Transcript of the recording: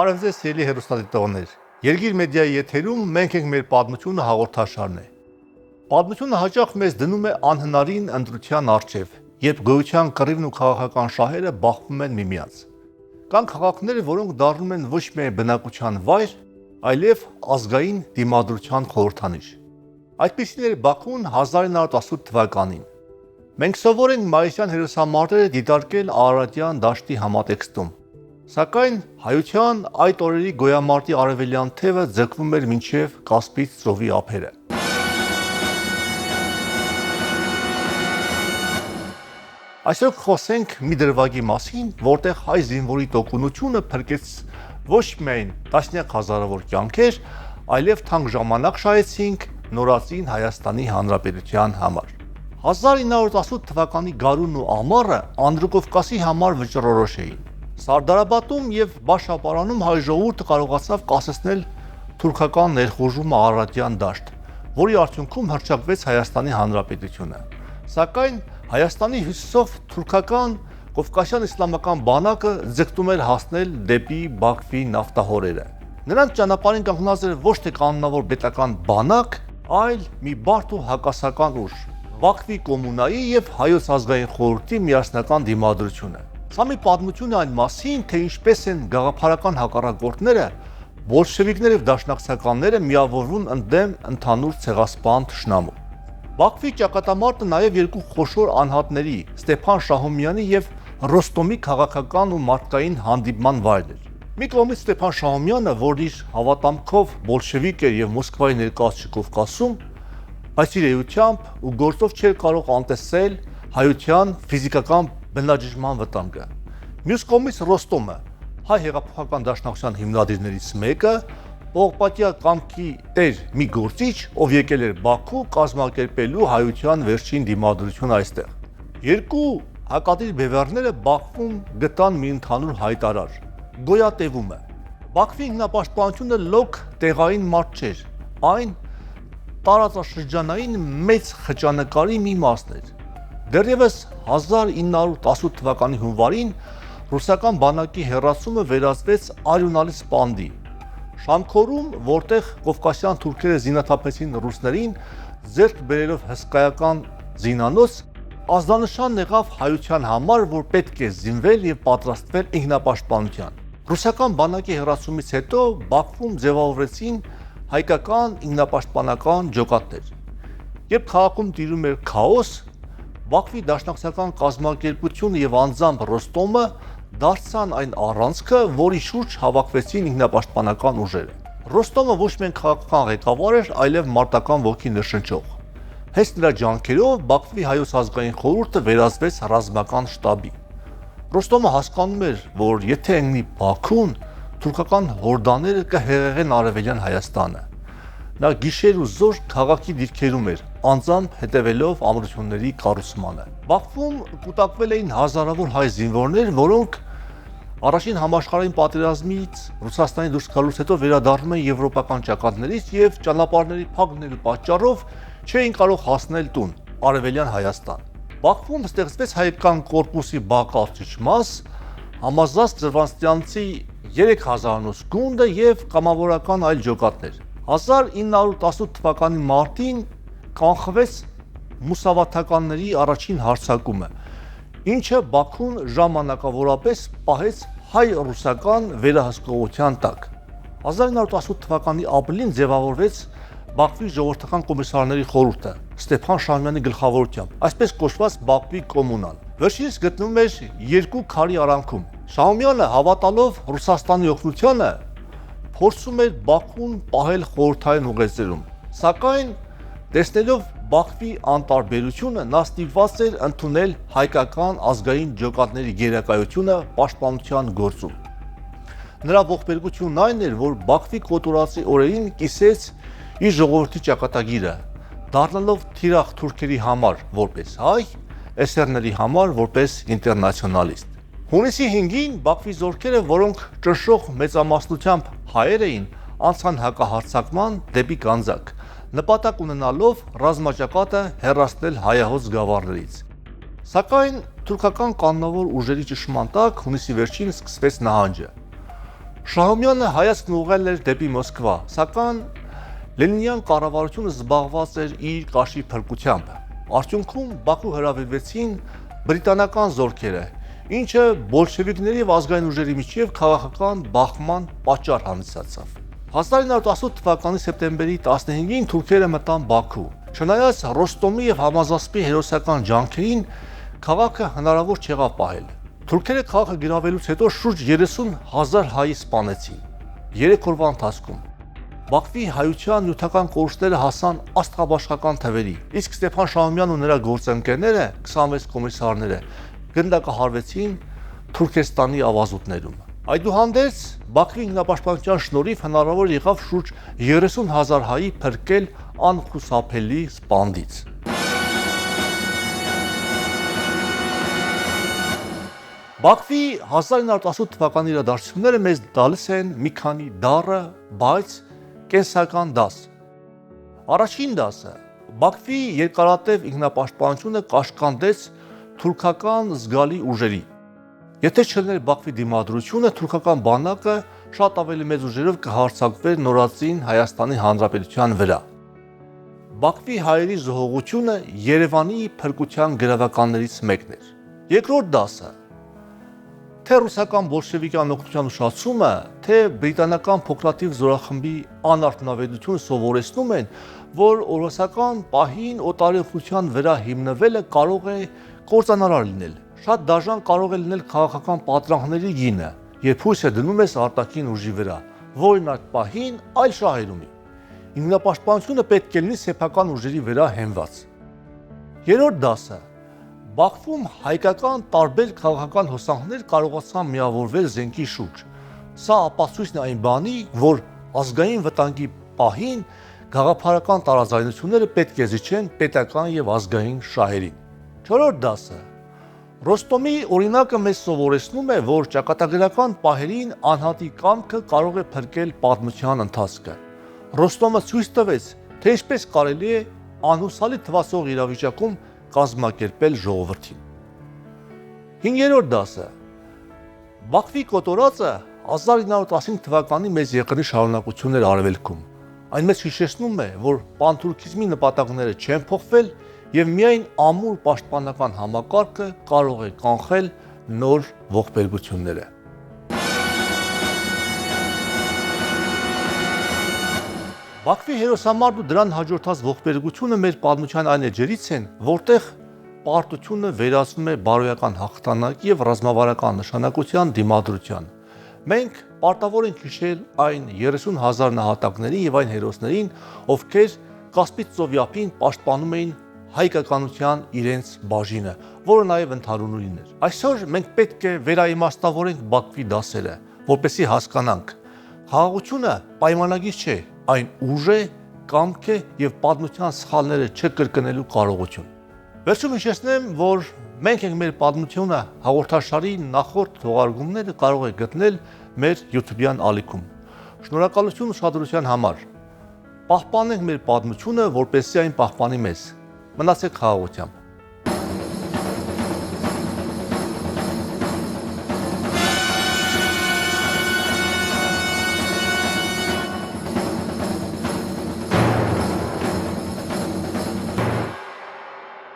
Բարև սիրելի հեռուստադիտողներ, Երգիր մեդիայի եթերում մենք ենք մեր պատմությունը հաղորդաշարն է։ Պատմությունը հաճախ մեզ դնում է անհնարին ընտրության առջև, երբ գոյության կռիվն ու քաղաքական շահերը բախվում են միմյանց։ Կան քաղաքներ, որոնք դառնում են ոչ միայն բնակության վայր, այլև ազգային դիմադրության խորհրդանիշ։ Այդպիսին էր Բաքուն 1918 թվականին։ Մենք սովոր ենք մայիսյան հերոսամարտերը դիտարկել Արարատյան դաշտի համատեքստում։ Սակայն հայության այդ օրերի գոյամարտի արևելյան թևը ձգվում էր մինչև Կասպից ծովի ափերը։ Այսօր խոսենք մի դրվագի մասին, որտեղ հայ զինվորի տոկունությունը փրկեց ոչ միայն տասնյակ հազարավոր կյանքեր, այլև թանկ ժամանակ շահեցինք նորածին Հայաստանի Հանրապետության համար։ 1918 թվականի գարունն ու ամառը Անդրկովկասի համար վճռորոշ էին։ Սարդարաբադում եւ Բաշապարանում հայ ժողովուրդը կարողացավ կասեցնել թուրքական ներխուժումը Արարատյան դաշտ, որի արդյունքում հռչակվեց Հայաստանի Հանրապետությունը։ Սակայն Հայաստանի հյուսիսով թուրքական Կովկասյան իսլամական բանակը ձգտում էր հասնել դեպի Բաքվի նավթահորերը։ Նրանց ճանապարհին կանգնած էր ոչ թե կանոնավոր պետական բանակ, այլ մի բարդ ու հակասական ուժ՝ Բաքվի կոմունայի եւ Հայոց ազգային խորհրդի միասնական դիմադրությունը։ Սա մի պատմություն է այն մասին, թե ինչպես են գաղափարական հակառակորդները, բոլշևիկները եւ դաշնակցականները միավորվում ընդդեմ ընդհանուր ցեղասպան թշնամու։ Բաքվի ճակատամարտը նաև երկու խոշոր անհատների՝ Ստեփան Շահումյանի եւ Ռոստոմի քաղաքական ու մարդկային հանդիպման վայրն էր։ Մի կողմից Ստեփան Շահումյանը, որ իր հավատամքով բոլշևիկ էր եւ Մոսկվայի ներկայացուցիչ Կովկասում, բայց իր էությամբ ու գործով չէր կարող անտեսել հայության ֆիզիկական բնաջնջման վտանգը։ Մյուս կողմից Ռոստոմը, հայ հեղափոխական դաշնակցության հիմնադիրներից մեկը, Պողպատյա կամքի տեր մի գործիչ, ով եկել էր Բաքու կազմակերպելու հայության վերջին դիմադրությունը այստեղ։ Երկու հակադիր բևեռները Բաքվում գտան մի ընդհանուր հայտարար՝ գոյատևումը։ Բաքվի ինքնապաշտպանությունը լոկ տեղային մարդ չէր, այն տարածաշրջանային մեծ խճանկարի մի մասն էր։ Դեռևս 1918 թվականի հունվարին ռուսական բանակի հեռացումը վերածվեց արյունալի սպանդի։ Շամքորում, որտեղ կովկասյան թուրքերը զինաթափեցին ռուսներին, ձեռք բերելով հսկայական զինանոց, ազդանշան եղավ հայության համար, որ պետք է զինվել եւ պատրաստվել ինքնապաշտպանության։ Ռուսական բանակի հեռացումից հետո Բաքվում ձևավորվեցին հայկական ինքնապաշտպանական ջոկատներ։ Երբ քաղաքում տիրում էր քաոս, Բաքվի դաշնակցական կազմակերպությունը եւ անձամբ Ռոստոմը դարձան այն առանցքը, որի շուրջ հավաքվեցին ինքնապաշտպանական ուժերը։ Ռոստոմը ոչ միայն քաղաքական ղեկավար էր, այլև մարտական ոգի նշնչող։ Հենց նրա ջանքերով Բաքվի հայոց ազգային խորհուրդը վերածվեց ռազմական շտաբի։ Ռոստոմը հասկանում էր, որ եթե ընկնի Բաքուն, թուրքական հորդաները կհեղեղեն արևելյան Հայաստանը։ Նա գիշեր ու զոր քաղաքի դիրքերում էր, անձամբ հետևելով ամրությունների կառուցմանը։ Բաքվում կուտակվել էին հազարավոր հայ զինվորներ, որոնք առաջին համաշխարհային պատերազմից Ռուսաստանի դուրս գալուց հետո վերադառնում են եվրոպական ճակատներից եւ ճանապարհների փակ լինելու պատճառով չէին կարող հասնել տուն, արևելյան Հայաստան։ Բաքվում ստեղծվեց հայկական կորպուսի բակարծիչ մաս, համազգաստ Ձրվանցյանցի 3000-անոց գունդը եւ կամավորական այլ ջոկատներ։ 1918 թվականի մարտին կանխվեց մուսավաթականների առաջին հարձակումը, ինչը Բաքուն ժամանակավորապես պահեց հայ-ռուսական վերահսկողության տակ։ 1918 թվականի ապրիլին ձևավորվեց Բաքվի ժողովրդական կոմիսարների խորհուրդը Ստեփան Շահումյանի գլխավորությամբ, այսպես կոչված Բաքվի կոմունան։ Վերջինս գտնվում էր երկու քարի արանքում։ Շահումյանը, հավատալով Ռուսաստանի օգնությանը, փորձում էր Բաքուն պահել խորհրդային ուղերձերում, սակայն տեսնելով Բաքվի անտարբերությունը, նա ստիպված էր ընդունել հայկական ազգային ջոկատների գերակայությունը պաշտպանության գործում։ Նրա ողբերգությունն այն էր, որ Բաքվի կոտորածի օրերին կիսեց իր ժողովրդի ճակատագիրը, դառնալով թիրախ թուրքերի համար որպես հայ, էսերների համար որպես ինտերնացիոնալիստ։ Հունիսի 5-ին Բաքվի զորքերը, որոնք ճնշող մեծամասնությամբ հայեր էին, անցան հակահարձակման դեպի Գանձակ, նպատակ ունենալով ռազմաճակատը հեռացնել հայահոց գավառներից։ Սակայն թուրքական կանոնավոր ուժերի ճնշման տակ հունիսի վերջին սկսվեց նահանջը։ Շահումյանը հայացքն ուղղել էր դեպի Մոսկվա, սակայն Լենինյան կառավարությունը զբաղված էր իր կաշի փրկությամբ։ Արդյունքում Բաքու հրավիրվեցին բրիտանական զորքերը, ինչը բոլշևիկների եւ ազգային ուժերի միջև քաղաքական բախման պատճառ հանդիսացավ։ 1918 թվականի սեպտեմբերի 15-ին թուրքերը մտան Բաքու։ Չնայած Ռոստոմի եւ Համազասպի հերոսական ջանքերին, քաղաքը հնարավոր չեղավ պահել։ Թուրքերը քաղաքը գրավելուց հետո շուրջ 30,000 հայ սպանեցին։ 3 օրվա ընթացքում Բաքվի հայության նյութական կորուստները հասան աստղաբաշխական թվերի, իսկ Ստեփան Շահումյանն ու նրա գործընկերները, 26 կոմիսարները, գնդակահարվեցին Թուրքեստանի ավազուտներում։ Այդուհանդերձ Բաքվի ինքնապաշտպանության շնորհիվ հնարավոր եղավ շուրջ 30,000 հայի փրկել անխուսափելի սպանդից։ Բաքվի 1918 թվականի իրադարձությունները մեզ տալիս են մի քանի դառը, բայց կենսական դաս։ Առաջին դասը Բաքվի երկարատև ինքնապաշտպանությունը կաշկանդեց թուրքական զգալի ուժերի։ Եթե չլիներ Բաքվի դիմադրությունը, թուրքական բանակը շատ ավելի մեծ ուժերով կհարձակվեր նորածին Հայաստանի Հանրապետության վրա։ Բաքվի հայերի զոհողությունը Երևանի փրկության գրավականներից մեկն էր։ Երկրորդ դասը թե ռուսական բոլշևիկյան օգնության ուշացումը, թե բրիտանական փոքրաթիվ զորախմբի անարդյունավետությունը սովորեցնում են, որ օրոսական պահին օտարերկրության վրա հիմնվելը կարող է կործանարար լինել։ Շատ դաժան կարող է լինել քաղաքական պատրանքների գինը, երբ հույսը դնում ես արտաքին ուժի վրա, որն այդ պահին այլ շահեր ունի։ Ինքնապաշտպանությունը պետք է լինի սեփական ուժերի վրա հենված։ Երրորդ դասը Բաքվում հայկական տարբեր քաղաքական հոսանքներ կարողացան միավորվել զենքի շուրջ։ Սա ապացույցն է այն բանի, որ ազգային վտանգի պահին գաղափարական տարաձայնությունները պետք է զիջեն պետական եւ ազգային շահերին։ Չորրորդ դասը Ռոստոմի օրինակը մեզ սովորեցնում է, որ ճակատագրական պահերին անհատի կամքը կարող է փրկել պատմության ընթացքը։ Ռոստոմը ցույց տվեց, թե ինչպես կարելի է անհուսալի թվացող իրավիճակում կազմակերպել ժողովրդին։ 5-րդ դասը Բաքվի կոտորածը 1915 թվականի մեծ եղանի շարունակությունն էր արևելքում։ Այն մեզ հիշեցնում է, որ պանթուրքիզմի նպատակները չեն փոխվել եւ միայն ամուր պաշտպանական համակարգը կարող է կանխել նոր ողբերգությունները։ Բաքվի հերոսամարտն ու դրան հաջորդած ողբերգությունը մեր պատմության այն էջերից են, որտեղ պարտությունը վերածվում է բարոյական հաղթանակ եւ ռազմավարական նշանակության դիմադրության։ Մենք պարտավոր ենք հիշել այն 30,000 նահատակներին եւ այն հերոսներին, ովքեր Կասպից ծովի պաշտպանում էին հայկականության իրենց բաժինը, որը նաեւ ընդհանուր էր։ Այսօր մենք պետք է վերաիմաստավորենք Բաքվի դասերը, որպեսզի հասկանանք, խաղաղությունը պայմանագիր չէ, այն ուժ է, կամք է եւ պատմության սխալները չկրկնելու կարողություն։ Վերջում հիշեցնեմ, որ մենք ենք մեր պատմությունը հաղորդաշարի նախորդ թողարկումները կարող եք գտնել մեր YouTube-յան ալիքում։ Շնորհակալություն ուշադրության համար։ Պահպանենք մեր պատմությունը, որպեսզի այն պահպանի մեզ։ Մնացեք խաղաղությամբ։